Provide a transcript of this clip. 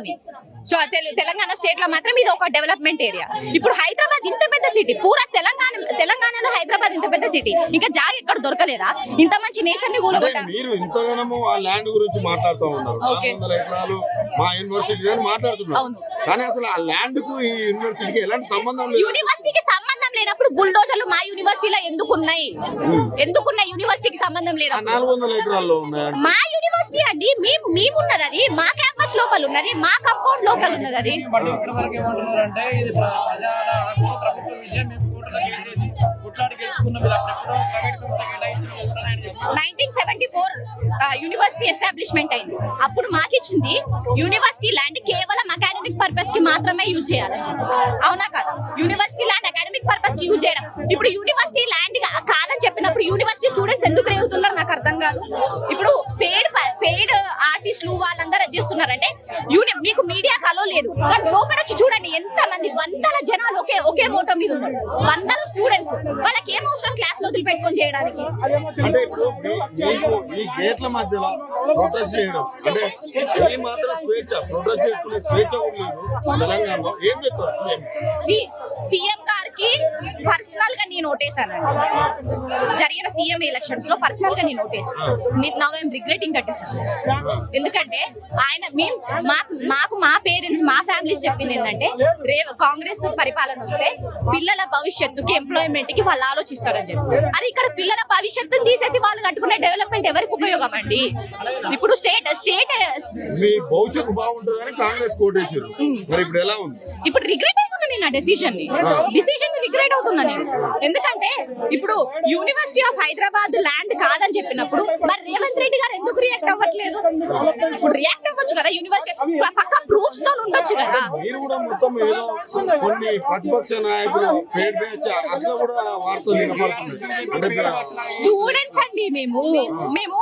లోని. So Telangana state లో మాత్రం ఇది ఒక డెవలప్మెంట్ ఏరియా. ఇప్పుడు హైదరాబాద్ ఇంత పెద్ద సిటీ, పూరా తెలంగాణలో హైదరాబాద్ ఇంత పెద్ద సిటీ, ఇంకా జాగా ఎక్కడ దొరకలేదా? ఇంత మంచి నేచర్ ని కూలగొట్టారు. మీరు ఇంతగానో ఆ ల్యాండ్ గురించి మాట్లాడుతూ ఉన్నారు, 400 ఎకరాలు మా యూనివర్సిటీ అని మాట్లాడుతున్నారు. కానీ అసలు ఆ ల్యాండ్ కు ఈ యూనివర్సిటీకి ఎలాంటి సంబంధం లేదు. యూనివర్సిటీకి సంబంధం లేనప్పుడు బుల్డోజర్లు మా యూనివర్సిటీలో ఎందుకున్నాయి? యూనివర్సిటీకి సంబంధం లేదు. 400 ఎకరాల్లో ఉన్నాయి. మా యూనివర్సిటీ అండి, మేమున్నది అది, మా క్యాంపస్ లోపల ఉన్నది, మా కంపౌండ్ లోపల ఉన్నది అది. 1974 యూనివర్సిటీ ఎస్టాబ్లిష్మెంట్ అయింది. అప్పుడు మాకు ఇచ్చింది యూనివర్సిటీ ల్యాండ్ కేవలం అకాడమిక్ పర్పస్ కి మాత్రమే యూజ్ చేయాలని చెప్పి. అవునా కదా? యూనివర్సిటీ ల్యాండ్ అకాడమిక్ పర్పస్ కి యూజ్ చేయడం. ఇప్పుడు యూనివర్సిటీ ల్యాండ్ కాదని చెప్పినప్పుడు యూనివర్సిటీ స్టూడెంట్స్ ఎందుకు రేగుతున్నారు నాకు అర్థం కాదు. ఇప్పుడు పేడ్ ఆర్టిస్టులు వాళ్ళందరూ చేస్తున్నారంటే మీకు మీడియా కలో లేదు. లోపల వచ్చి చూడండి ఎంత మంది, వందల జనాలు ఒకే మోటో మీద ఉన్నారు, వందల స్టూడెంట్స్. వాళ్ళకి ఏం అవసరం క్లాస్ లో వదిలిపెట్టుకొని చేయడానికి? అంటే ఇప్పుడు ఈ గేట్ల మధ్యలో ప్రొటెస్ట్ చేయడం అంటే ఈ మాత్రం స్వేచ్ఛ, ప్రొటెస్ట్ చేసుకునే స్వేచ్ఛ లేదు తెలంగాణలో. ఏం చెప్తారు సీఎం గారికి పర్సనల్ గా నేను ఓటేసానండి. జరిగిన సీఎం ఎలక్షన్స్ లో పర్సనల్ గా నేను ఓటేసాను. Now I'm regretting that decision. ఎందుకంటే ఆయన మాకు మా పేరెంట్స్, మా ఫ్యామిలీస్ చెప్పింది ఏంటంటే కాంగ్రెస్ పరిపాలన వస్తే పిల్లల భవిష్యత్తుకి, ఎంప్లాయ్మెంట్ కి వాళ్ళు ఆలోచిస్తారని చెప్పి. అది ఇక్కడ పిల్లల భవిష్యత్తుని తీసేసి వాళ్ళు కట్టుకునే డెవలప్మెంట్ ఎవరికి ఉపయోగం అండి? ఇప్పుడు స్టేట్ భవిష్యత్తు బాగుంటుందని కాంగ్రెస్ కోటేశారు. మరి ఇప్పుడు ఎలా ఉంది? ఇప్పుడు రిగ్రెట్ అవుతున్నా నేను ఆ డెసిషన్ ని రిగ్రెట్ అవుతున్నా నేను. ఎందుకంటే ఇప్పుడు యూనివర్సిటీ ఆఫ్ హైదరాబాద్ ల్యాండ్ కాదని చెప్పినప్పుడు మరి రేవంత్ రెడ్డి గారు ఎందుకు రియాక్ట్ అవ్వట్లేదు? ఇప్పుడు రియాక్ట్ అవ్వచ్చు కదా, యూనివర్సిటీ పక్క ప్రూఫ్స్ తో ఉండొచ్చు కదా. మీరు కూడా మొత్తం ఏదో కొన్ని ప్రతిపక్ష నాయకులు అట్లా కూడా వార్తలు వినపడుతుంది. అంటే స్టూడెంట్స్ అండి మేము